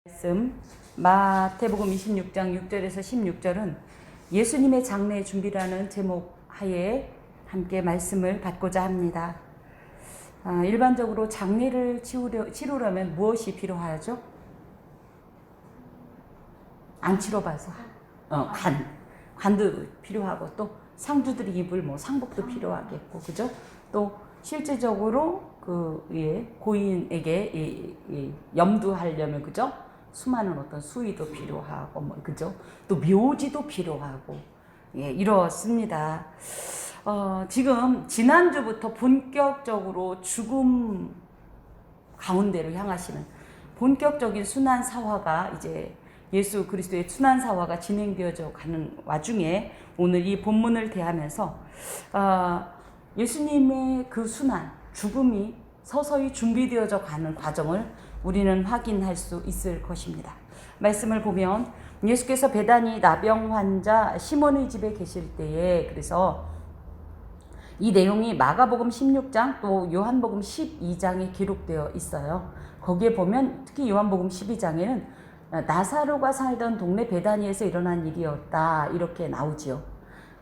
말씀 마태복음 26장 6절에서 16절은 예수님의 장례 준비라는 제목 하에 함께 말씀을 받고자 합니다. 일반적으로 장례를 치르려면 무엇이 필요하죠? 안 치러봐서 관도 필요하고 또 상주들이 입을 상복도 필요하겠고, 그죠? 또 실제적으로 고인에게 염두하려면, 그죠? 수많은 어떤 수의도 필요하고, 그죠? 또 묘지도 필요하고, 이렇습니다. 지금 지난주부터 본격적으로 죽음 가운데로 향하시는 본격적인 순환 사화가 이제 예수 그리스도의 순환 사화가 진행되어져 가는 와중에 오늘 이 본문을 대하면서 예수님의 그 순환, 죽음이 서서히 준비되어져 가는 과정을 우리는 확인할 수 있을 것입니다. 말씀을 보면 예수께서 베다니 나병 환자 시몬의 집에 계실 때에, 그래서 이 내용이 마가복음 16장 또 요한복음 12장에 기록되어 있어요. 거기에 보면 특히 요한복음 12장에는 나사로가 살던 동네 베다니에서 일어난 일이었다 이렇게 나오지요.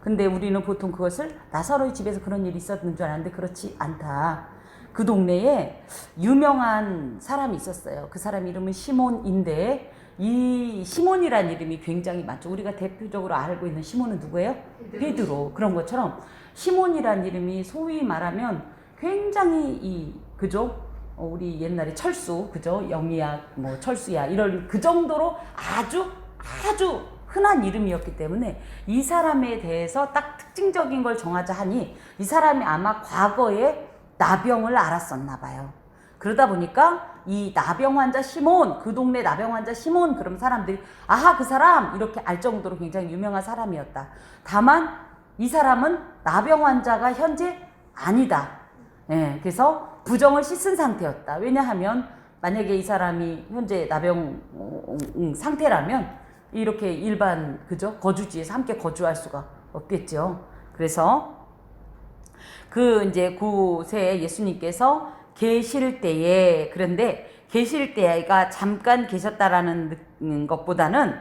근데 우리는 보통 그것을 나사로의 집에서 그런 일이 있었는 줄 알았는데 그렇지 않다. 그 동네에 유명한 사람이 있었어요. 그 사람 이름은 시몬인데, 이 시몬이라는 이름이 굉장히 많죠. 우리가 대표적으로 알고 있는 시몬은 누구예요? 베드로. 그런 것처럼 시몬이라는 이름이 소위 말하면 굉장히 그죠? 우리 옛날에 철수, 그죠? 영희야, 철수야, 이런 그 정도로 아주 흔한 이름이었기 때문에 이 사람에 대해서 딱 특징적인 걸 정하자 하니 이 사람이 아마 과거에 나병을 앓았었나 봐요. 그러다 보니까 이 나병 환자 시몬, 그 동네 나병 환자 시몬, 그럼 사람들이 아하 그 사람 이렇게 알 정도로 굉장히 유명한 사람이었다. 다만 이 사람은 나병 환자가 현재 아니다. 그래서 부정을 씻은 상태였다. 왜냐하면 만약에 이 사람이 현재 나병 상태라면 이렇게 일반 그죠? 거주지에서 함께 거주할 수가 없겠죠. 그래서 이제 그곳에 예수님께서 계실 때에, 그런데 계실 때가 잠깐 계셨다라는 것보다는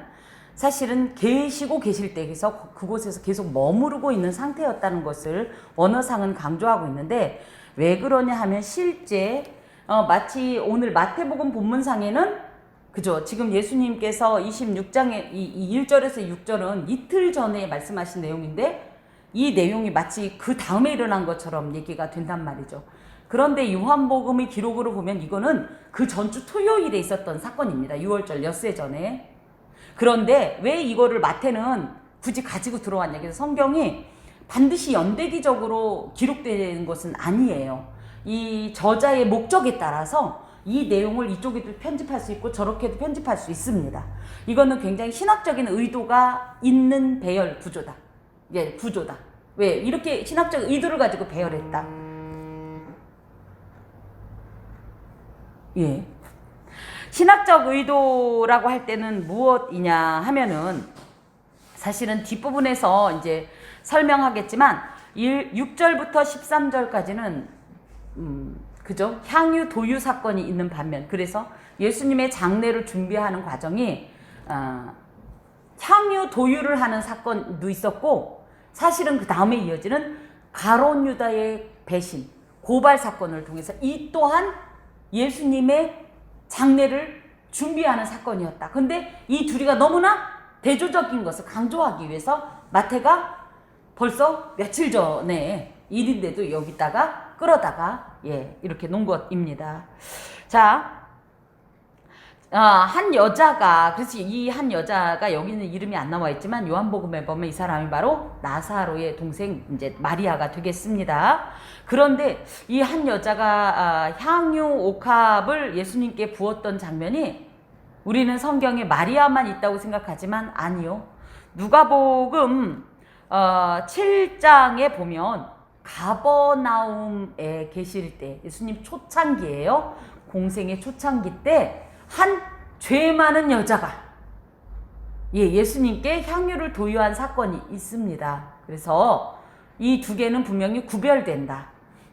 사실은 계시고 계실 때, 그래서 그곳에서 계속 머무르고 있는 상태였다는 것을 원어상은 강조하고 있는데, 왜 그러냐 하면 실제 마치 오늘 마태복음 본문상에는 그죠? 지금 예수님께서 26장에 이 1절에서 6절은 이틀 전에 말씀하신 내용인데 이 내용이 마치 그 다음에 일어난 것처럼 얘기가 된단 말이죠. 그런데 요한복음의 기록으로 보면 이거는 그 전주 토요일에 있었던 사건입니다. 6월절 엿새 전에. 그런데 왜 이거를 마태는 굳이 가지고 들어왔냐? 그래서 성경이 반드시 연대기적으로 기록된 것은 아니에요. 이 저자의 목적에 따라서 이 내용을 이쪽에도 편집할 수 있고 저렇게도 편집할 수 있습니다. 이거는 굉장히 신학적인 의도가 있는 배열 구조다. 구조다. 왜? 이렇게 신학적 의도를 가지고 배열했다. 신학적 의도라고 할 때는 무엇이냐 하면은 사실은 뒷부분에서 이제 설명하겠지만 6절부터 13절까지는 그죠? 향유 도유 사건이 있는 반면, 그래서 예수님의 장례를 준비하는 과정이 향유 도유를 하는 사건도 있었고, 사실은 그 다음에 이어지는 가룟 유다의 배신, 고발 사건을 통해서 이 또한 예수님의 장례를 준비하는 사건이었다. 근데 이 둘이가 너무나 대조적인 것을 강조하기 위해서 마태가 벌써 며칠 전에 일인데도 여기다가 끌어다가 이렇게 놓은 것입니다. 자, 한 여자가, 그래서 이 한 여자가 여기는 이름이 안 나와 있지만 요한복음에 보면 이 사람이 바로 나사로의 동생 이제 마리아가 되겠습니다. 그런데 이 한 여자가 향유 옥합을 예수님께 부었던 장면이 우리는 성경에 마리아만 있다고 생각하지만 아니요. 누가복음 7장에 보면 가버나움에 계실 때, 예수님 초창기예요. 공생의 초창기 때 한 죄 많은 여자가 예수님께 향유를 도유한 사건이 있습니다. 그래서 이 두 개는 분명히 구별된다.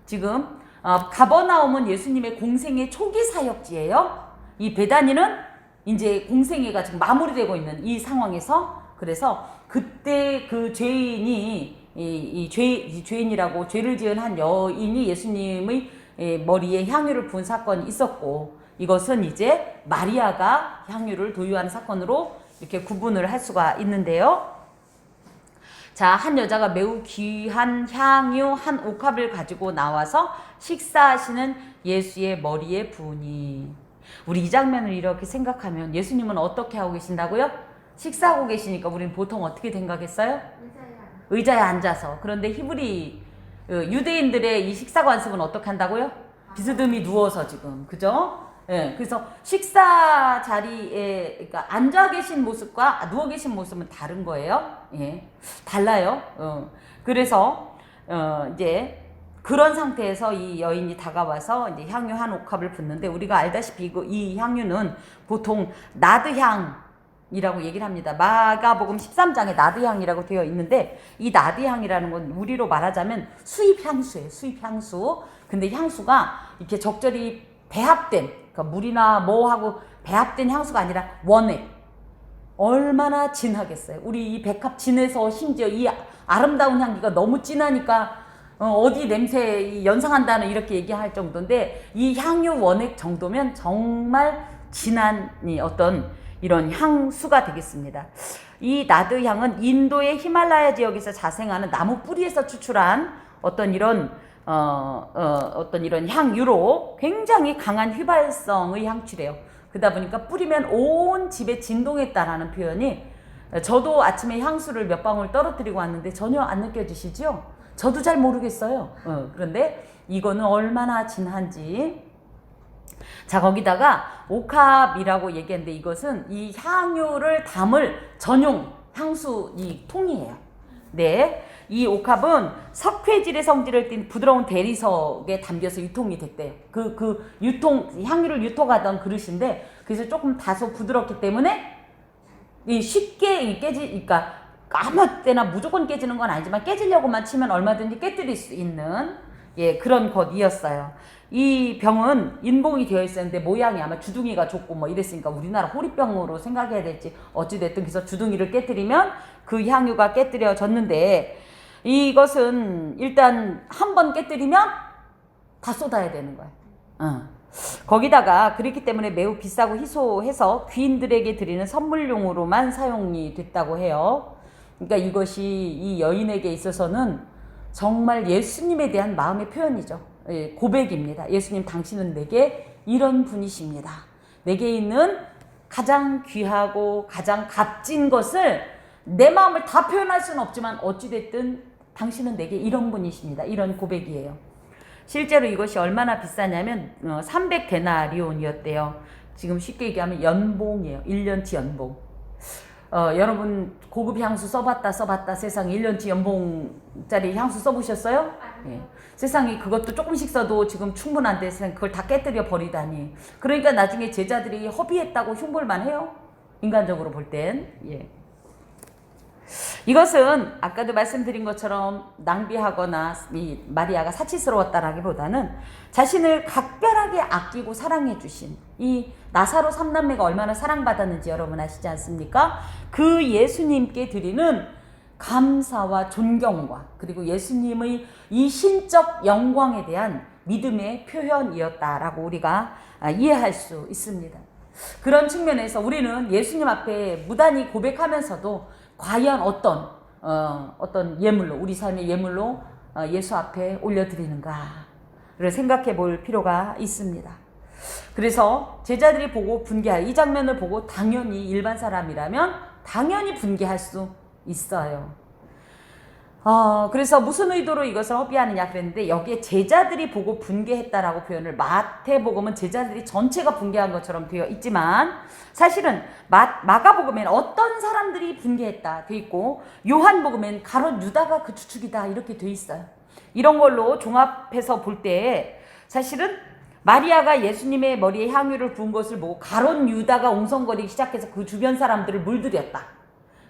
지금 가버나움은 예수님의 공생의 초기 사역지예요. 이 베다니는 이제 공생애가 지금 마무리되고 있는 이 상황에서 그래서 그때 그 죄인이 죄인이라고 죄를 지은 한 여인이 예수님의 머리에 향유를 부은 사건이 있었고 이것은 이제 마리아가 향유를 도유하는 사건으로 이렇게 구분을 할 수가 있는데요. 자, 한 여자가 매우 귀한 향유 한 옥합을 가지고 나와서 식사하시는 예수의 머리에 부으니. 우리 이 장면을 이렇게 생각하면 예수님은 어떻게 하고 계신다고요? 식사하고 계시니까 우리는 보통 어떻게 생각했어요? 의자에 앉아서. 그런데 히브리 유대인들의 이 식사 관습은 어떻게 한다고요? 비스듬히 누워서 지금, 그죠? 예, 그래서 식사 자리에 그러니까 앉아 계신 모습과 누워 계신 모습은 다른 거예요. 예, 달라요. 그래서 이제 그런 상태에서 이 여인이 다가와서 이제 향유 한 옥합을 붓는데 우리가 알다시피 이 향유는 보통 나드향이라고 얘기를 합니다. 마가복음 13장에 나드향이라고 되어 있는데 이 나드향이라는 건 우리로 말하자면 수입향수예요. 수입향수. 근데 향수가 이렇게 적절히 배합된, 그러니까 물이나 뭐하고 배합된 향수가 아니라 원액. 얼마나 진하겠어요. 우리 이 백합 진해서 심지어 이 아름다운 향기가 너무 진하니까 어디 냄새 연상한다는 이렇게 얘기할 정도인데 이 향유 원액 정도면 정말 진한 어떤 이런 향수가 되겠습니다. 이 나드 향은 인도의 히말라야 지역에서 자생하는 나무 뿌리에서 추출한 어떤 이런 향유로 굉장히 강한 휘발성의 향취래요. 그러다 보니까 뿌리면 온 집에 진동했다라는 표현이 저도 아침에 향수를 몇 방울 떨어뜨리고 왔는데 전혀 안 느껴지시죠? 저도 잘 모르겠어요. 그런데 이거는 얼마나 진한지. 자, 거기다가 옥합이라고 얘기했는데 이것은 이 향유를 담을 전용 향수 이 통이에요. 네. 이 옥합은 석회질의 성질을 띤 부드러운 대리석에 담겨서 유통이 됐대요. 향유를 유통하던 그릇인데, 그래서 조금 다소 부드럽기 때문에 쉽게 그러니까 아무 때나 무조건 깨지는 건 아니지만 깨지려고만 치면 얼마든지 깨뜨릴 수 있는 그런 것이었어요. 이 병은 인봉이 되어 있었는데 모양이 아마 주둥이가 좁고 뭐 이랬으니까 우리나라 호리병으로 생각해야 될지 어찌됐든 그래서 주둥이를 깨뜨리면 그 향유가 깨뜨려졌는데 이것은 일단 한 번 깨뜨리면 다 쏟아야 되는 거예요. 거기다가 그렇기 때문에 매우 비싸고 희소해서 귀인들에게 드리는 선물용으로만 사용이 됐다고 해요. 그러니까 이것이 이 여인에게 있어서는 정말 예수님에 대한 마음의 표현이죠. 고백입니다. 예수님, 당신은 내게 이런 분이십니다. 내게 있는 가장 귀하고 가장 값진 것을 내 마음을 다 표현할 수는 없지만 어찌됐든 당신은 내게 이런 분이십니다. 이런 고백이에요. 실제로 이것이 얼마나 비싸냐면 300데나리온이었대요. 지금 쉽게 얘기하면 연봉이에요. 1년치 연봉. 여러분 고급 향수 써봤다 세상에 1년치 연봉짜리 향수 써보셨어요? 예. 세상에 그것도 조금씩 써도 지금 충분한데 세상에 그걸 다 깨뜨려 버리다니. 그러니까 나중에 제자들이 허비했다고 흉볼만 해요. 인간적으로 볼 땐. 예. 이것은 아까도 말씀드린 것처럼 낭비하거나 이 마리아가 사치스러웠다라기보다는 자신을 각별하게 아끼고 사랑해 주신 이 나사로 삼남매가 얼마나 사랑받았는지 여러분 아시지 않습니까? 그 예수님께 드리는 감사와 존경과 그리고 예수님의 이 신적 영광에 대한 믿음의 표현이었다라고 우리가 이해할 수 있습니다. 그런 측면에서 우리는 예수님 앞에 무단히 고백하면서도 과연 어떤 예물로 우리 삶의 예물로 예수 앞에 올려드리는가를 생각해 볼 필요가 있습니다. 그래서 제자들이 보고 분개할 이 장면을 보고 당연히 일반 사람이라면 당연히 분개할 수 있어요. 그래서 무슨 의도로 이것을 허비하느냐 그랬는데 여기에 제자들이 보고 분개했다라고 표현을 마태복음은 제자들이 전체가 분개한 것처럼 되어 있지만 사실은 마가복음에는 어떤 사람들이 분개했다 되어 있고 요한복음에는 가롯 유다가 그 주축이다 이렇게 되어 있어요. 이런 걸로 종합해서 볼 때 사실은 마리아가 예수님의 머리에 향유를 부은 것을 보고 가롯 유다가 옹성거리기 시작해서 그 주변 사람들을 물들였다.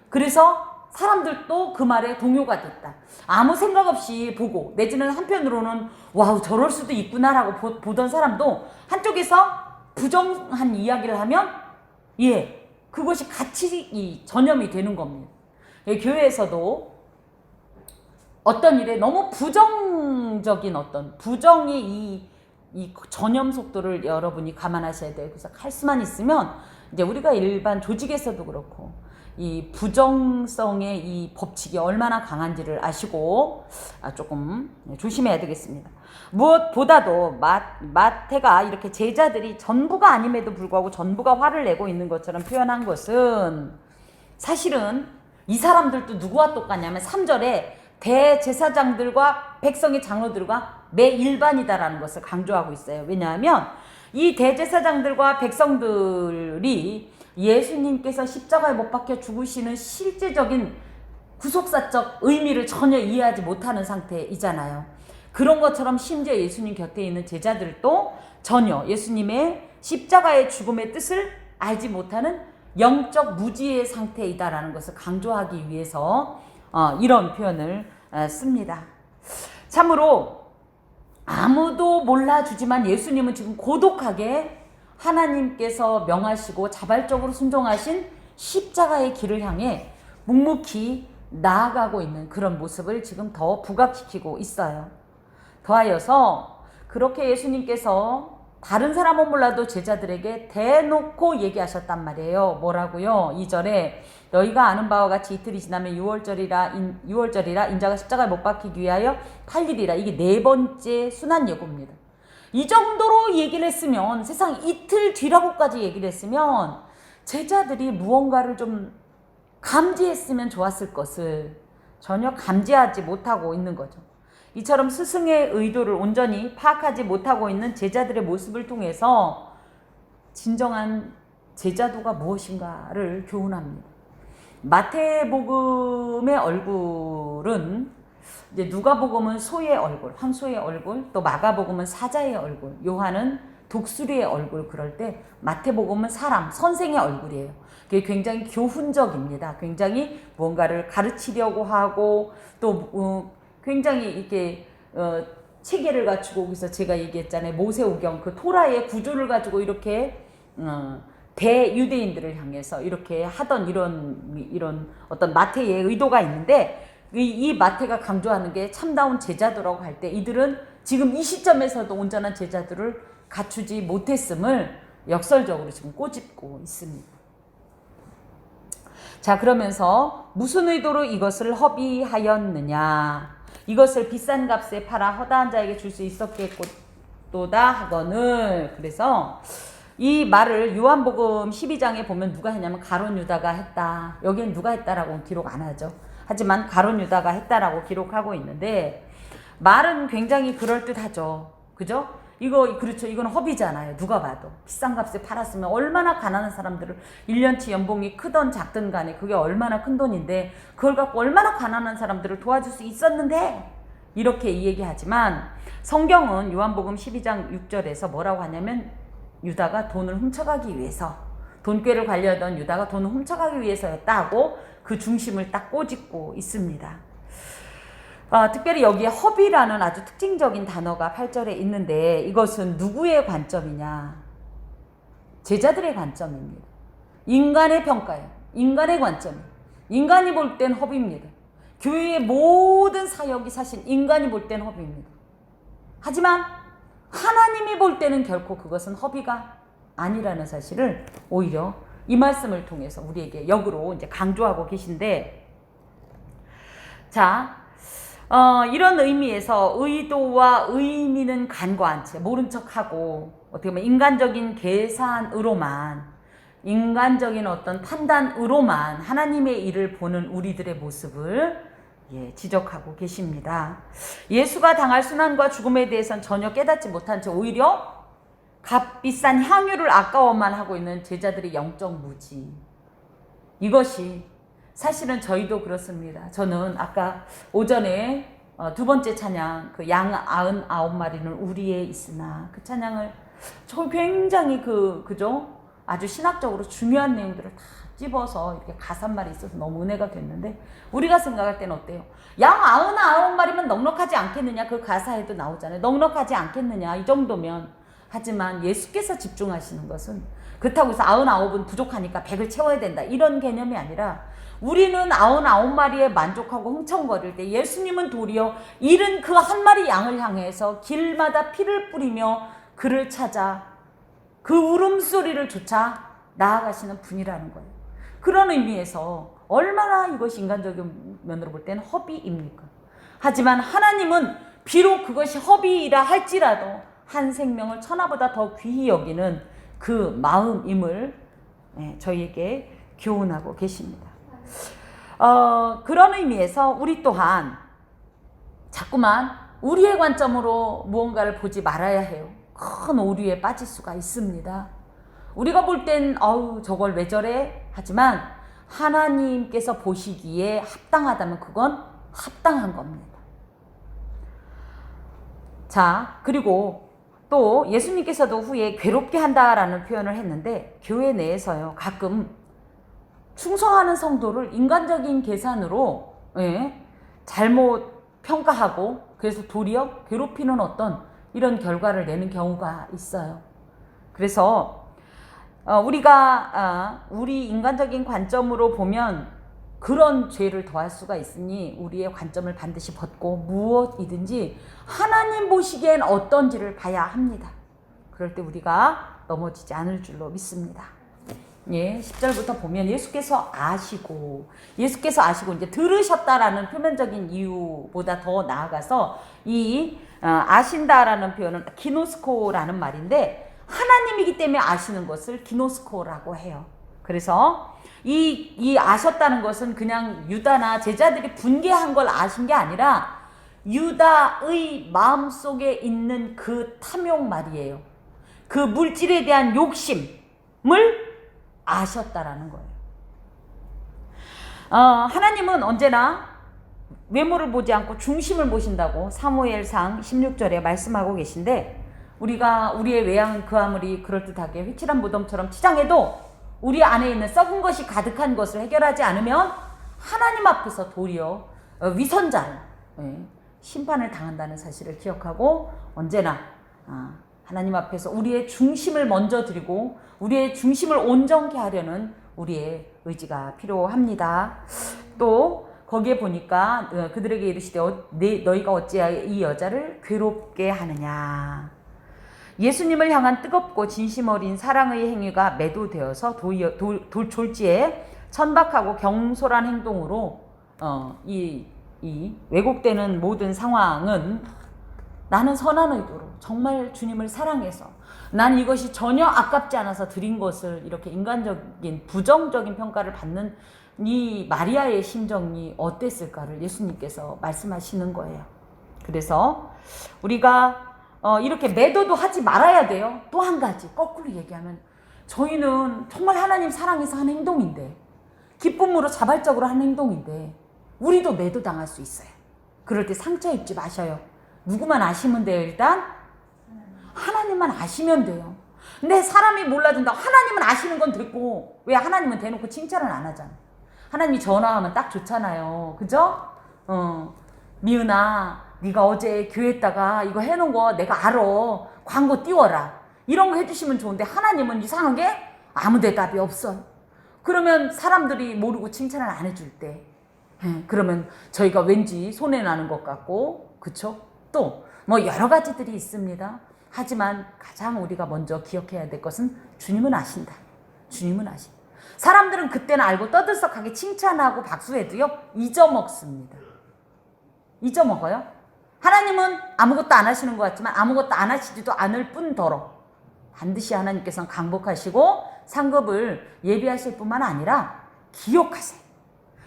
그래서 사람들도 그 말에 동요가 됐다. 아무 생각 없이 보고 내지는 한편으로는 와우 저럴 수도 있구나라고 보던 사람도 한쪽에서 부정한 이야기를 하면 예, 그것이 같이 전염이 되는 겁니다. 예, 교회에서도 어떤 일에 너무 부정적인 어떤 부정의 이 전염 속도를 여러분이 감안하셔야 돼요. 그래서 할 수만 있으면 이제 우리가 일반 조직에서도 그렇고 이 부정성의 이 법칙이 얼마나 강한지를 아시고 조금 조심해야 되겠습니다. 무엇보다도 마태가 이렇게 제자들이 전부가 아님에도 불구하고 전부가 화를 내고 있는 것처럼 표현한 것은 사실은 이 사람들도 누구와 똑같냐면 3절에 대제사장들과 백성의 장로들과 매일반이다라는 것을 강조하고 있어요. 왜냐하면 이 대제사장들과 백성들이 예수님께서 십자가에 못 박혀 죽으시는 실제적인 구속사적 의미를 전혀 이해하지 못하는 상태이잖아요. 그런 것처럼 심지어 예수님 곁에 있는 제자들도 전혀 예수님의 십자가의 죽음의 뜻을 알지 못하는 영적 무지의 상태이다라는 것을 강조하기 위해서 이런 표현을 씁니다. 참으로 아무도 몰라주지만 예수님은 지금 고독하게 하나님께서 명하시고 자발적으로 순종하신 십자가의 길을 향해 묵묵히 나아가고 있는 그런 모습을 지금 더 부각시키고 있어요. 더하여서 그렇게 예수님께서 다른 사람은 몰라도 제자들에게 대놓고 얘기하셨단 말이에요. 뭐라고요? 2절에 너희가 아는 바와 같이 이틀이 지나면 6월절이라 인자가 십자가에 못 박히기 위하여 팔리리라. 이게 네 번째 순환 예고입니다. 이 정도로 얘기를 했으면 세상 이틀 뒤라고까지 얘기를 했으면 제자들이 무언가를 좀 감지했으면 좋았을 것을 전혀 감지하지 못하고 있는 거죠. 이처럼 스승의 의도를 온전히 파악하지 못하고 있는 제자들의 모습을 통해서 진정한 제자도가 무엇인가를 교훈합니다. 마태복음의 얼굴은 이제 누가복음은 소의 얼굴, 황소의 얼굴, 또 마가복음은 사자의 얼굴, 요한은 독수리의 얼굴. 그럴 때 마태복음은 사람, 선생의 얼굴이에요. 그게 굉장히 교훈적입니다. 굉장히 뭔가를 가르치려고 하고 또 굉장히 이렇게 체계를 갖추고, 그래서 제가 얘기했잖아요. 모세오경 그 토라의 구조를 가지고 이렇게 대유대인들을 향해서 이렇게 하던 이런 어떤 마태의 의도가 있는데, 이 마태가 강조하는 게 참다운 제자도라고 할 때 이들은 지금 이 시점에서도 온전한 제자들을 갖추지 못했음을 역설적으로 지금 꼬집고 있습니다. 자, 그러면서 무슨 의도로 이것을 허비하였느냐, 이것을 비싼 값에 팔아 허다한 자에게 줄 수 있었겠도다 하거늘. 그래서 이 말을 요한복음 12장에 보면 누가 했냐면 가룟 유다가 했다. 여기는 누가 했다라고 기록 안 하죠. 하지만 가룟 유다가 했다라고 기록하고 있는데, 말은 굉장히 그럴듯하죠. 그죠? 그렇죠. 이건 허비잖아요. 누가 봐도. 비싼 값에 팔았으면 얼마나 가난한 사람들을 1년치 연봉이 크던 작든 간에 그게 얼마나 큰 돈인데 그걸 갖고 얼마나 가난한 사람들을 도와줄 수 있었는데, 이렇게 이 얘기하지만 성경은 요한복음 12장 6절에서 뭐라고 하냐면 유다가 돈을 훔쳐가기 위해서, 돈꾀를 관리하던 유다가 돈을 훔쳐가기 위해서였다고 그 중심을 딱 꼬집고 있습니다. 특별히 여기에 허비라는 아주 특징적인 단어가 8절에 있는데, 이것은 누구의 관점이냐? 제자들의 관점입니다. 인간의 평가예요. 인간의 관점이에요. 인간이 볼 땐 허비입니다. 교회의 모든 사역이 사실 인간이 볼 땐 허비입니다. 하지만 하나님이 볼 때는 결코 그것은 허비가 아니라는 사실을 오히려 이 말씀을 통해서 우리에게 역으로 이제 강조하고 계신데, 자, 이런 의미에서 의도와 의미는 간과한 채 모른 척하고 어떻게 보면 인간적인 계산으로만, 인간적인 어떤 판단으로만 하나님의 일을 보는 우리들의 모습을 지적하고 계십니다. 예수가 당할 순환과 죽음에 대해서는 전혀 깨닫지 못한 채 오히려 값비싼 향유를 아까워만 하고 있는 제자들의 영적 무지, 이것이 사실은 저희도 그렇습니다. 저는 아까 오전에 두 번째 찬양, 그 양 99마리는 우리에 있으나, 그 찬양을 저 굉장히 그죠? 아주 신학적으로 중요한 내용들을 다 집어서 이렇게 가사말이 있어서 너무 은혜가 됐는데, 우리가 생각할 때는 어때요? 양 99마리면 넉넉하지 않겠느냐? 그 가사에도 나오잖아요. 넉넉하지 않겠느냐? 이 정도면. 하지만 예수께서 집중하시는 것은 그렇다고 해서 99은 부족하니까 100을 채워야 된다 이런 개념이 아니라 우리는 99마리에 만족하고 흥청거릴 때 예수님은 도리어 잃은 그 한 마리 양을 향해서 길마다 피를 뿌리며 그를 찾아 그 울음소리를 조차 나아가시는 분이라는 거예요. 그런 의미에서 얼마나 이것이 인간적인 면으로 볼 때는 허비입니까? 하지만 하나님은 비록 그것이 허비이라 할지라도 한 생명을 천하보다 더 귀히 여기는 그 마음임을 저희에게 교훈하고 계십니다. 그런 의미에서 우리 또한 자꾸만 우리의 관점으로 무언가를 보지 말아야 해요. 큰 오류에 빠질 수가 있습니다. 우리가 볼 땐 저걸 왜 저래? 하지만 하나님께서 보시기에 합당하다면 그건 합당한 겁니다. 자, 그리고 또 예수님께서도 후에 괴롭게 한다라는 표현을 했는데 교회 내에서요 가끔 충성하는 성도를 인간적인 계산으로 잘못 평가하고 그래서 도리어 괴롭히는 어떤 이런 결과를 내는 경우가 있어요. 그래서 우리가 우리 인간적인 관점으로 보면 그런 죄를 더할 수가 있으니 우리의 관점을 반드시 벗고 무엇이든지 하나님 보시기엔 어떤지를 봐야 합니다. 그럴 때 우리가 넘어지지 않을 줄로 믿습니다. 10절부터 보면 예수께서 아시고 이제 들으셨다라는 표면적인 이유보다 더 나아가서 이 아신다라는 표현은 기노스코라는 말인데 하나님이기 때문에 아시는 것을 기노스코라고 해요. 그래서 이 아셨다는 것은 그냥 유다나 제자들이 분개한 걸 아신 게 아니라 유다의 마음속에 있는 그 탐욕 말이에요. 그 물질에 대한 욕심을 아셨다라는 거예요. 하나님은 언제나 외모를 보지 않고 중심을 보신다고 사무엘상 16절에 말씀하고 계신데 우리가 우리의 외양은 그 아무리 그럴듯하게 휘칠한 무덤처럼 치장해도 우리 안에 있는 썩은 것이 가득한 것을 해결하지 않으면 하나님 앞에서 도리어 위선자로 심판을 당한다는 사실을 기억하고 언제나 하나님 앞에서 우리의 중심을 먼저 드리고 우리의 중심을 온전케 하려는 우리의 의지가 필요합니다. 또 거기에 보니까 그들에게 이르시되 너희가 어찌하여 이 여자를 괴롭게 하느냐. 예수님을 향한 뜨겁고 진심 어린 사랑의 행위가 매도되어서 졸지에 천박하고 경솔한 행동으로 이 왜곡되는 모든 상황은 나는 선한 의도로 정말 주님을 사랑해서 난 이것이 전혀 아깝지 않아서 드린 것을 이렇게 인간적인 부정적인 평가를 받는 이 마리아의 심정이 어땠을까를 예수님께서 말씀하시는 거예요. 그래서 우리가 이렇게 매도도 하지 말아야 돼요. 또 한 가지 거꾸로 얘기하면 저희는 정말 하나님 사랑해서 하는 행동인데 기쁨으로 자발적으로 하는 행동인데 우리도 매도당할 수 있어요. 그럴 때 상처 입지 마셔요. 누구만 아시면 돼요. 일단 하나님만 아시면 돼요. 근데 사람이 몰라준다. 하나님은 아시는 건 됐고 왜 하나님은 대놓고 칭찬을 안 하잖아. 하나님이 전화하면 딱 좋잖아요. 그죠? 미은아 네가 어제 교회에다가 이거 해놓은 거 내가 알아. 광고 띄워라. 이런 거 해주시면 좋은데 하나님은 이상하게 아무 대답이 없어. 그러면 사람들이 모르고 칭찬을 안 해줄 때 그러면 저희가 왠지 손해나는 것 같고 그쵸? 또 뭐 여러 가지들이 있습니다. 하지만 가장 우리가 먼저 기억해야 될 것은 주님은 아신다. 주님은 아신다. 사람들은 그때는 알고 떠들썩하게 칭찬하고 박수해도요 잊어먹습니다. 잊어먹어요. 하나님은 아무것도 안 하시는 것 같지만 아무것도 안 하시지도 않을 뿐더러 반드시 하나님께서는 강복하시고 상급을 예비하실 뿐만 아니라 기억하세요.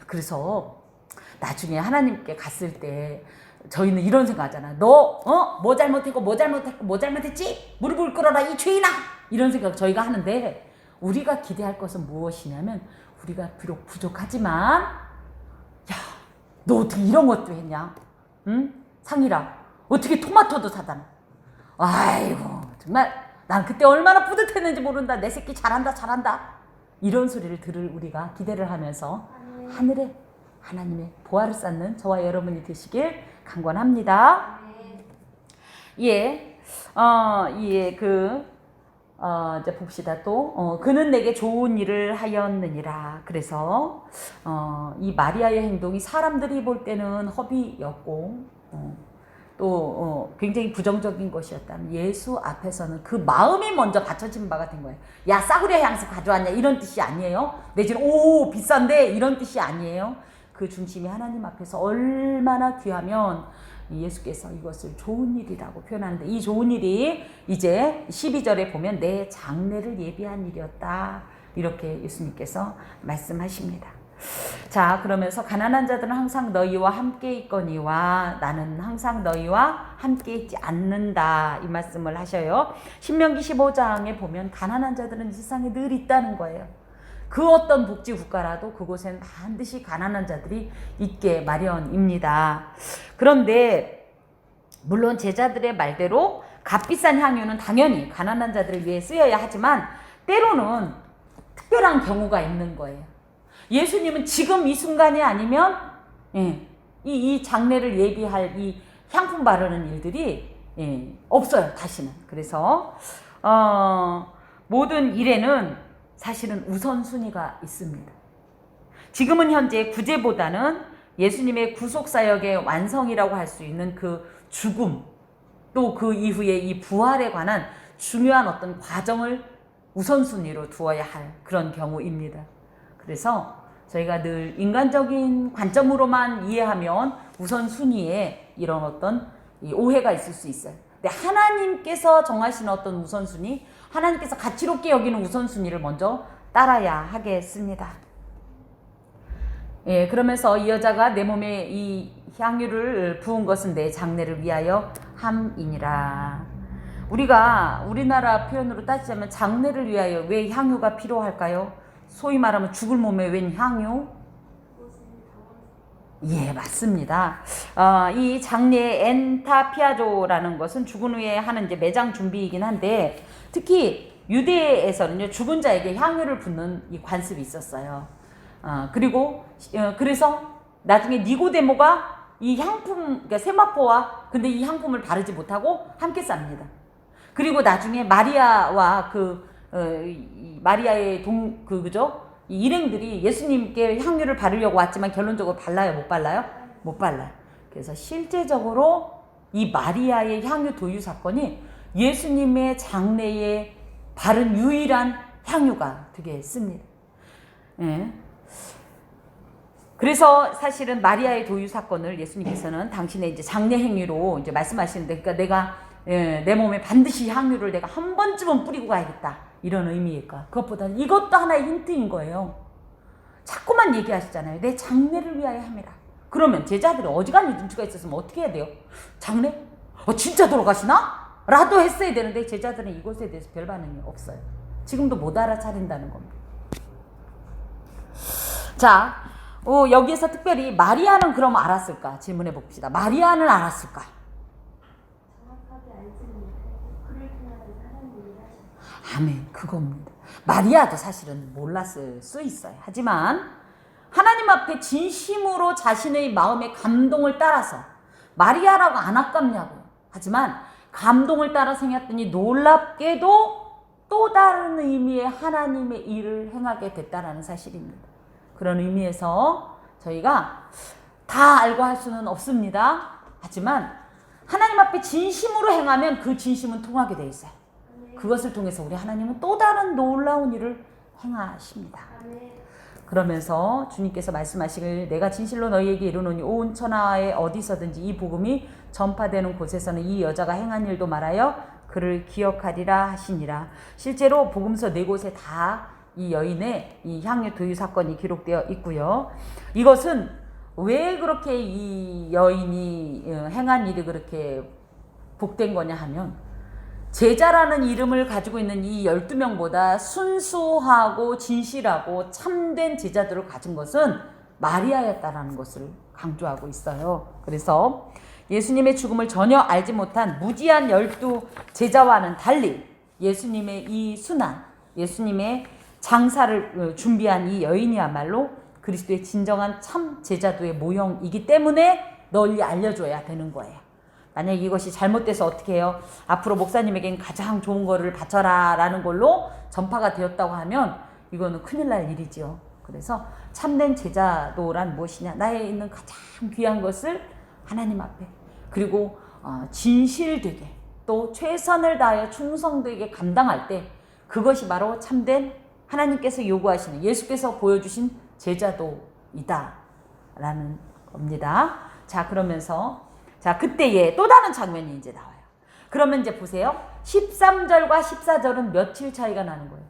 그래서 나중에 하나님께 갔을 때 저희는 이런 생각하잖아요. 너 뭐 잘못했고 뭐 잘못했지? 무릎을 꿇어라 이 죄인아! 이런 생각 저희가 하는데 우리가 기대할 것은 무엇이냐면 우리가 비록 부족하지만 야, 너 어떻게 이런 것도 했냐? 응? 상이라 어떻게 토마토도 사다 놔? 아이고 정말 난 그때 얼마나 뿌듯했는지 모른다. 내 새끼 잘한다. 이런 소리를 들을 우리가 기대를 하면서 하늘에 하나님의 보화를 쌓는 저와 여러분이 되시길 간권합니다. 예, 이제 봅시다 또. 그는 내게 좋은 일을 하였느니라. 그래서, 이 마리아의 행동이 사람들이 볼 때는 허비였고, 굉장히 부정적인 것이었다면 예수 앞에서는 그 마음이 먼저 받쳐진 바가 된 거예요. 야, 싸구려 향수 가져왔냐? 이런 뜻이 아니에요. 내지는, 오, 비싼데? 이런 뜻이 아니에요. 그 중심이 하나님 앞에서 얼마나 귀하면 예수께서 이것을 좋은 일이라고 표현하는데, 이 좋은 일이 이제 12절에 보면 내 장래를 예비한 일이었다. 이렇게 예수님께서 말씀하십니다. 자, 그러면서 가난한 자들은 항상 너희와 함께 있거니와 나는 항상 너희와 함께 있지 않는다. 이 말씀을 하셔요. 신명기 15장에 보면 가난한 자들은 이 세상에 늘 있다는 거예요. 그 어떤 복지국가라도 그곳엔 반드시 가난한 자들이 있게 마련입니다. 그런데 물론 제자들의 말대로 값비싼 향유는 당연히 가난한 자들을 위해 쓰여야 하지만 때로는 특별한 경우가 있는 거예요. 예수님은 지금 이 순간이 아니면 이 장례를 예비할 이 향품 바르는 일들이 없어요. 다시는. 그래서 모든 일에는 사실은 우선순위가 있습니다. 지금은 현재 구제보다는 예수님의 구속사역의 완성이라고 할 수 있는 그 죽음, 또 그 이후에 이 부활에 관한 중요한 어떤 과정을 우선순위로 두어야 할 그런 경우입니다. 그래서 저희가 늘 인간적인 관점으로만 이해하면 우선순위에 이런 어떤 오해가 있을 수 있어요. 근데 하나님께서 정하신 어떤 우선순위, 하나님께서 가치롭게 여기는 우선순위를 먼저 따라야 하겠습니다. 그러면서 이 여자가 내 몸에 이 향유를 부은 것은 내 장래를 위하여 함이니라. 우리가 우리나라 표현으로 따지자면 장래를 위하여 왜 향유가 필요할까요? 소위 말하면 죽을 몸에 웬 향유? 예, 맞습니다. 이 장례의 엔타피아조라는 것은 죽은 후에 하는 이제 매장 준비이긴 한데, 특히 유대에서는요, 죽은 자에게 향유를 붓는 이 관습이 있었어요. 그래서 나중에 니고데모가 이 향품, 그러니까 세마포와 근데 이 향품을 바르지 못하고 함께 쌉니다. 그리고 나중에 마리아와 마리아의 이 일행들이 예수님께 향유를 바르려고 왔지만 결론적으로 발라요? 못 발라요? 못 발라요. 그래서 실제적으로 이 마리아의 향유 도유 사건이 예수님의 장래에 바른 유일한 향유가 되겠습니다. 그래서 사실은 마리아의 도유 사건을 예수님께서는 당신의 이제 장례 행위로 이제 말씀하시는데, 그러니까 내가 내 몸에 반드시 향유를 내가 한 번쯤은 뿌리고 가야겠다. 이런 의미일까? 그것보다는 이것도 하나의 힌트인 거예요. 자꾸만 얘기하시잖아요. 내 장례를 위하여 함이라. 그러면 제자들이 어지간히 눈치가 있었으면 어떻게 해야 돼요? 장례? 진짜 돌아가시나? 라도 했어야 되는데 제자들은 이것에 대해서 별 반응이 없어요. 지금도 못 알아차린다는 겁니다. 자, 여기에서 특별히 마리아는 그럼 알았을까? 질문해 봅시다. 마리아는 알았을까? 아멘, 그겁니다. 마리아도 사실은 몰랐을 수 있어요. 하지만 하나님 앞에 진심으로 자신의 마음의 감동을 따라서, 마리아라고 안 아깝냐고, 하지만 감동을 따라 생겼더니 놀랍게도 또 다른 의미의 하나님의 일을 행하게 됐다라는 사실입니다. 그런 의미에서 저희가 다 알고 할 수는 없습니다. 하지만 하나님 앞에 진심으로 행하면 그 진심은 통하게 돼 있어요. 그것을 통해서 우리 하나님은 또 다른 놀라운 일을 행하십니다. 그러면서 주님께서 말씀하시길, 내가 진실로 너희에게 이르노니 온 천하에 어디서든지 이 복음이 전파되는 곳에서는 이 여자가 행한 일도 말하여 그를 기억하리라 하시니라. 실제로 복음서 4곳에 다 이 여인의 이 향유 도유 사건이 기록되어 있고요. 이것은 왜 그렇게 이 여인이 행한 일이 그렇게 복된 거냐 하면, 제자라는 이름을 가지고 있는 이 12명보다 순수하고 진실하고 참된 제자들을 가진 것은 마리아였다라는 것을 강조하고 있어요. 그래서 예수님의 죽음을 전혀 알지 못한 무지한 12제자와는 달리 예수님의 이 순환, 예수님의 장사를 준비한 이 여인이야말로 그리스도의 진정한 참 제자도의 모형이기 때문에 널리 알려줘야 되는 거예요. 만약 이것이 잘못돼서 어떻게 해요? 앞으로 목사님에겐 가장 좋은 거를 바쳐라 라는 걸로 전파가 되었다고 하면 이거는 큰일 날 일이지요. 그래서 참된 제자도란 무엇이냐? 나에 있는 가장 귀한 것을 하나님 앞에 그리고 진실되게 또 최선을 다하여 충성되게 감당할 때 그것이 바로 참된 하나님께서 요구하시는 예수께서 보여주신 제자도이다 라는 겁니다. 자, 그러면서 자, 그때에 또 다른 장면이 이제 나와요. 그러면 이제 보세요. 13절과 14절은 며칠 차이가 나는 거예요.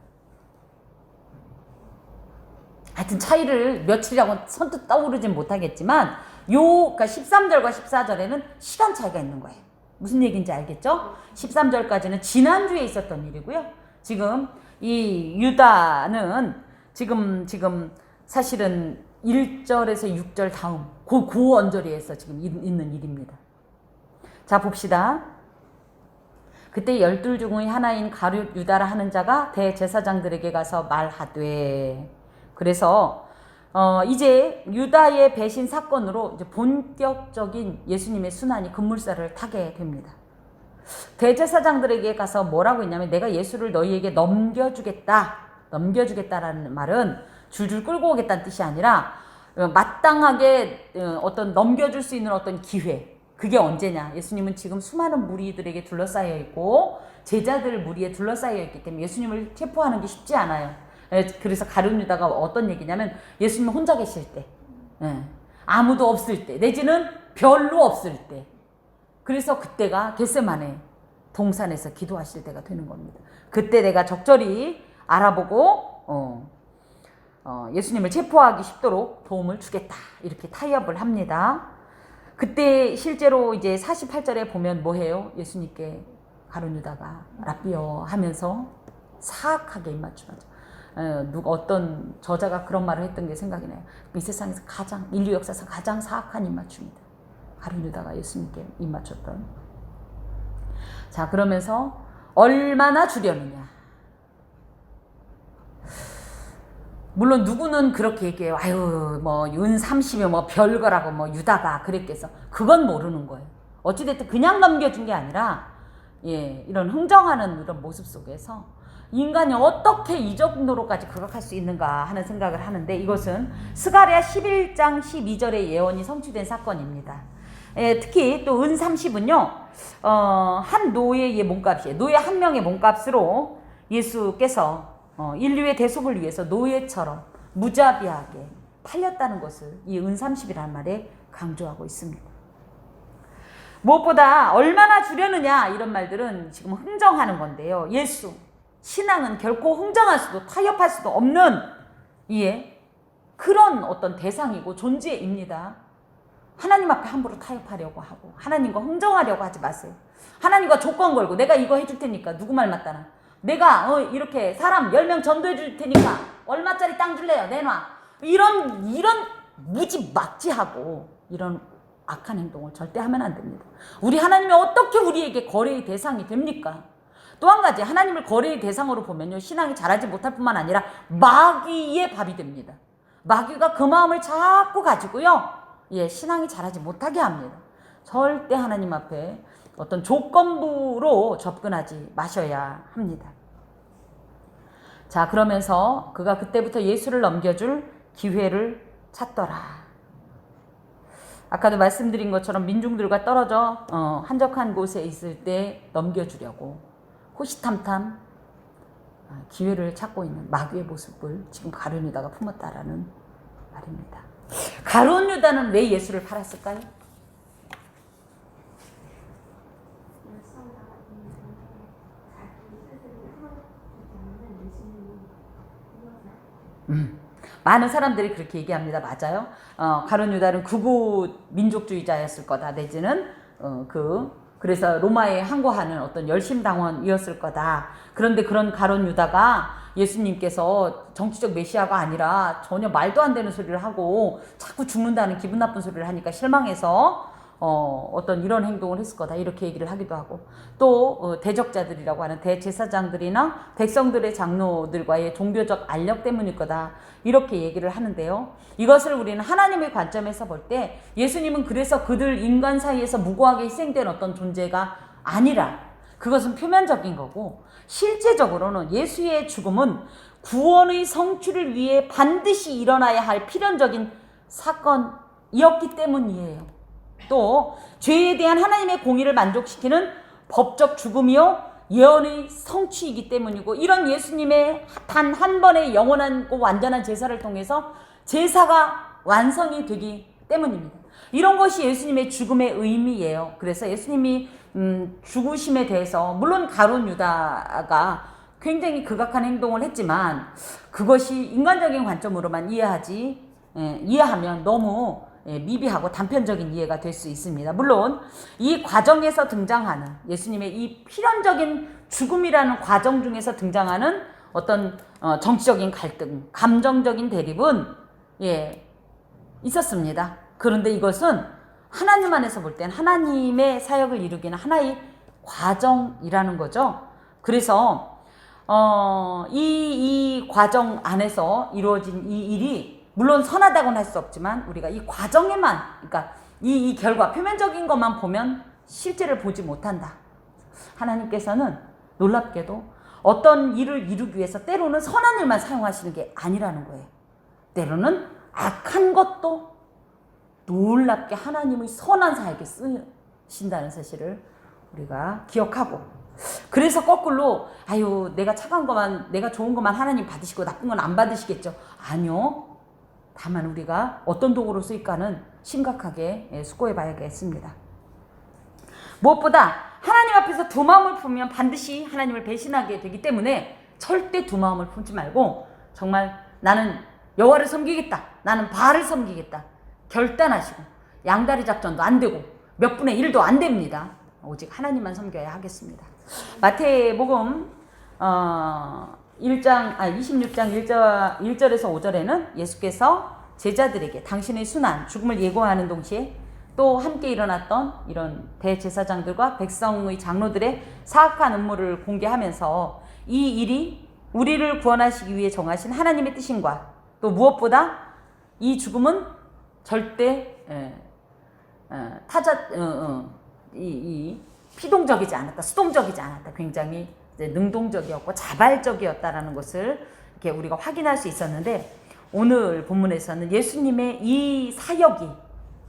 하여튼 차이를 며칠이라고 선뜻 떠오르진 못하겠지만 그러니까 13절과 14절에는 시간 차이가 있는 거예요. 무슨 얘기인지 알겠죠? 13절까지는 지난주에 있었던 일이고요. 지금 이 유다는 지금 사실은 1절에서 6절 다음 그 언저리에서 지금 있는 일입니다. 자, 봅시다. 그때 12 중의 하나인 가룟 유다라 하는 자가 대제사장들에게 가서 말하되 그래서 이제 유다의 배신 사건으로 이제 본격적인 예수님의 순환이 급물살을 타게 됩니다. 대제사장들에게 가서 뭐라고 했냐면 내가 예수를 너희에게 넘겨주겠다라는 말은 줄줄 끌고 오겠다는 뜻이 아니라 마땅하게 어떤 넘겨줄 수 있는 어떤 기회 그게 언제냐? 예수님은 지금 수많은 무리들에게 둘러싸여 있고 제자들 무리에 둘러싸여 있기 때문에 예수님을 체포하는 게 쉽지 않아요. 그래서 가룟 유다가 어떤 얘기냐면 예수님 혼자 계실 때 아무도 없을 때 내지는 별로 없을 때 그래서 그때가 겟세마네 동산에서 기도하실 때가 되는 겁니다. 그때 내가 적절히 알아보고 예수님을 체포하기 쉽도록 도움을 주겠다 이렇게 타협을 합니다. 그때 실제로 이제 48절에 보면 뭐해요? 예수님께 가룟 유다가 라삐어 하면서 사악하게 입맞춤하죠. 어떤 저자가 그런 말을 했던 게 생각이 나요. 이 세상에서 인류 역사에서 가장 사악한 입맞춤이다. 가룟 유다가 예수님께 입맞췄던. 자, 그러면서 얼마나 주려느냐. 물론 누구는 그렇게 얘기해요. 아유, 뭐 은 30이 뭐 별거라고 뭐 유다가 그랬겠어. 그건 모르는 거예요. 어찌됐든 그냥 넘겨준 게 아니라 이런 흥정하는 이런 모습 속에서 인간이 어떻게 이 정도로까지 극악할 수 있는가 하는 생각을 하는데 이것은 스가랴 11장 12절의 예언이 성취된 사건입니다. 특히 또 은 30은요. 한 노예의 몸값이에요. 노예 한 명의 몸값으로 예수께서 인류의 대속을 위해서 노예처럼 무자비하게 팔렸다는 것을 이 은 30이라는 말에 강조하고 있습니다. 무엇보다 얼마나 주려느냐 이런 말들은 지금 흥정하는 건데요. 예수, 신앙은 결코 흥정할 수도 타협할 수도 없는 그런 어떤 대상이고 존재입니다. 하나님 앞에 함부로 타협하려고 하고 하나님과 흥정하려고 하지 마세요. 하나님과 조건 걸고 내가 이거 해줄 테니까 누구 말 맞다나 내가 이렇게 사람 10명 전도해 줄 테니까 얼마짜리 땅 줄래요? 내놔. 이런 무지막지하고 이런 악한 행동을 절대 하면 안 됩니다. 우리 하나님이 어떻게 우리에게 거래의 대상이 됩니까? 또 한 가지 하나님을 거래의 대상으로 보면요. 신앙이 자라지 못할 뿐만 아니라 마귀의 밥이 됩니다. 마귀가 그 마음을 자꾸 가지고요. 신앙이 자라지 못하게 합니다. 절대 하나님 앞에 어떤 조건부로 접근하지 마셔야 합니다. 자, 그러면서 그가 그때부터 예수를 넘겨줄 기회를 찾더라. 아까도 말씀드린 것처럼 민중들과 떨어져 한적한 곳에 있을 때 넘겨주려고 호시탐탐 기회를 찾고 있는 마귀의 모습을 지금 가룟 유다가 품었다라는 말입니다. 가룟 유다는 왜 예수를 팔았을까요? 많은 사람들이 그렇게 얘기합니다. 맞아요. 가룟 유다는 극우 민족주의자였을 거다. 내지는 그래서 로마에 항거하는 어떤 열심당원이었을 거다. 그런데 그런 가룟 유다가 예수님께서 정치적 메시아가 아니라 전혀 말도 안 되는 소리를 하고 자꾸 죽는다는 기분 나쁜 소리를 하니까 실망해서 어떤 이런 행동을 했을 거다 이렇게 얘기를 하기도 하고 또 대적자들이라고 하는 대제사장들이나 백성들의 장로들과의 종교적 알력 때문일 거다 이렇게 얘기를 하는데요. 이것을 우리는 하나님의 관점에서 볼 때 예수님은 그래서 그들 인간 사이에서 무고하게 희생된 어떤 존재가 아니라 그것은 표면적인 거고 실제적으로는 예수의 죽음은 구원의 성취를 위해 반드시 일어나야 할 필연적인 사건이었기 때문이에요. 또 죄에 대한 하나님의 공의를 만족시키는 법적 죽음이요 예언의 성취이기 때문이고 이런 예수님의 단 한 번의 영원하고 완전한 제사를 통해서 제사가 완성이 되기 때문입니다. 이런 것이 예수님의 죽음의 의미예요. 그래서 예수님이 죽으심에 대해서 물론 가룟 유다가 굉장히 극악한 행동을 했지만 그것이 인간적인 관점으로만 이해하면 너무 미비하고 단편적인 이해가 될 수 있습니다. 물론 이 과정에서 등장하는 예수님의 이 필연적인 죽음이라는 과정 중에서 등장하는 어떤 정치적인 갈등, 감정적인 대립은 있었습니다. 그런데 이것은 하나님 안에서 볼 땐 하나님의 사역을 이루기는 하나의 과정이라는 거죠. 그래서 이 과정 안에서 이루어진 이 일이 물론 선하다고는 할 수 없지만 우리가 이 과정에만 그러니까 이 결과 표면적인 것만 보면 실제를 보지 못한다. 하나님께서는 놀랍게도 어떤 일을 이루기 위해서 때로는 선한 일만 사용하시는 게 아니라는 거예요. 때로는 악한 것도 놀랍게 하나님의 선한 사역에 쓰신다는 사실을 우리가 기억하고 그래서 거꾸로 아유 내가 착한 것만 내가 좋은 것만 하나님 받으시고 나쁜 건 안 받으시겠죠. 아니요. 다만 우리가 어떤 도구로 쓰일까는 심각하게 숙고해 봐야겠습니다. 무엇보다 하나님 앞에서 두 마음을 품으면 반드시 하나님을 배신하게 되기 때문에 절대 두 마음을 품지 말고 정말 나는 여호와를 섬기겠다. 나는 바알을 섬기겠다. 결단하시고 양다리 작전도 안 되고 몇 분의 1도 안 됩니다. 오직 하나님만 섬겨야 하겠습니다. 마태복음 26장 1절에서 5절에는 예수께서 제자들에게 당신의 순환, 죽음을 예고하는 동시에 또 함께 일어났던 이런 대제사장들과 백성의 장로들의 사악한 음모를 공개하면서 이 일이 우리를 구원하시기 위해 정하신 하나님의 뜻인과 또 무엇보다 이 죽음은 절대 피동적이지 않았다, 수동적이지 않았다, 굉장히 능동적이었고 자발적이었다라는 것을 이렇게 우리가 확인할 수 있었는데 오늘 본문에서는 예수님의 이 사역이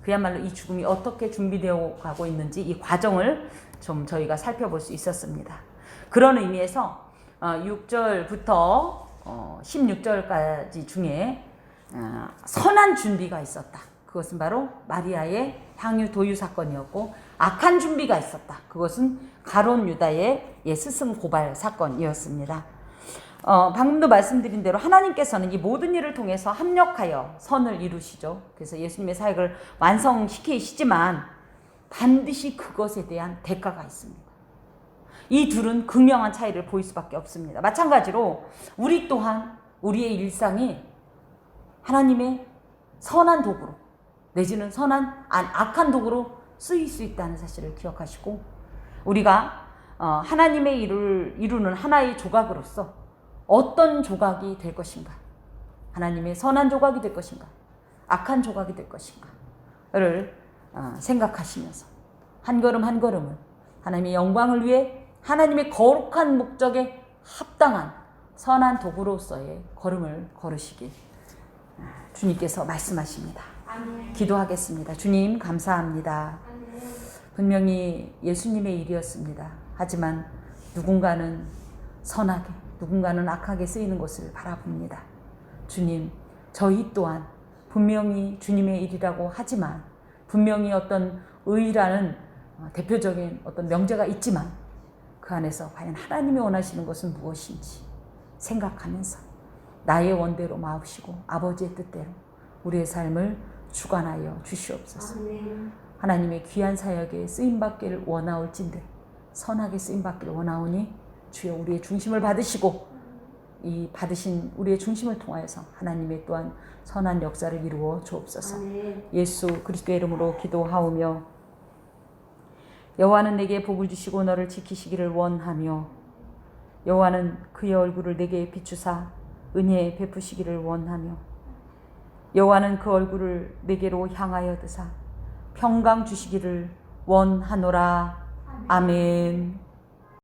그야말로 이 죽음이 어떻게 준비되어 가고 있는지 이 과정을 좀 저희가 살펴볼 수 있었습니다. 그런 의미에서 6절부터 16절까지 중에 선한 준비가 있었다. 그것은 바로 마리아의 향유 도유 사건이었고 악한 준비가 있었다. 그것은 가룟 유다의 스승 고발 사건이었습니다. 방금도 말씀드린 대로 하나님께서는 이 모든 일을 통해서 합력하여 선을 이루시죠. 그래서 예수님의 사역을 완성시키시지만 반드시 그것에 대한 대가가 있습니다. 이 둘은 극명한 차이를 보일 수밖에 없습니다. 마찬가지로 우리 또한 우리의 일상이 하나님의 선한 도구로 내지는 악한 도구로 쓰일 수 있다는 사실을 기억하시고 우리가 하나님의 일을 이루는 하나의 조각으로서 어떤 조각이 될 것인가, 하나님의 선한 조각이 될 것인가, 악한 조각이 될 것인가를 생각하시면서 한 걸음 한 걸음을 하나님의 영광을 위해 하나님의 거룩한 목적에 합당한 선한 도구로서의 걸음을 걸으시길 주님께서 말씀하십니다. 아멘. 기도하겠습니다. 주님 감사합니다. 아멘. 분명히 예수님의 일이었습니다. 하지만 누군가는 선하게 누군가는 악하게 쓰이는 것을 바라봅니다. 주님, 저희 또한 분명히 주님의 일이라고 하지만 분명히 어떤 의라는 대표적인 어떤 명제가 있지만 그 안에서 과연 하나님이 원하시는 것은 무엇인지 생각하면서 나의 원대로 마옵시고 아버지의 뜻대로 우리의 삶을 주관하여 주시옵소서. 아멘. 하나님의 귀한 사역에 쓰임받기를 원하올진대 선하게 쓰임받기를 원하오니 주여 우리의 중심을 받으시고 이 받으신 우리의 중심을 통하여서 하나님의 또한 선한 역사를 이루어 주옵소서. 아멘. 예수 그리스도의 이름으로 기도하오며 여호와는 내게 복을 주시고 너를 지키시기를 원하며 여호와는 그의 얼굴을 내게 비추사 은혜 베푸시기를 원하며 여호와는 그 얼굴을 내게로 향하여 드사 평강 주시기를 원하노라. 아멘.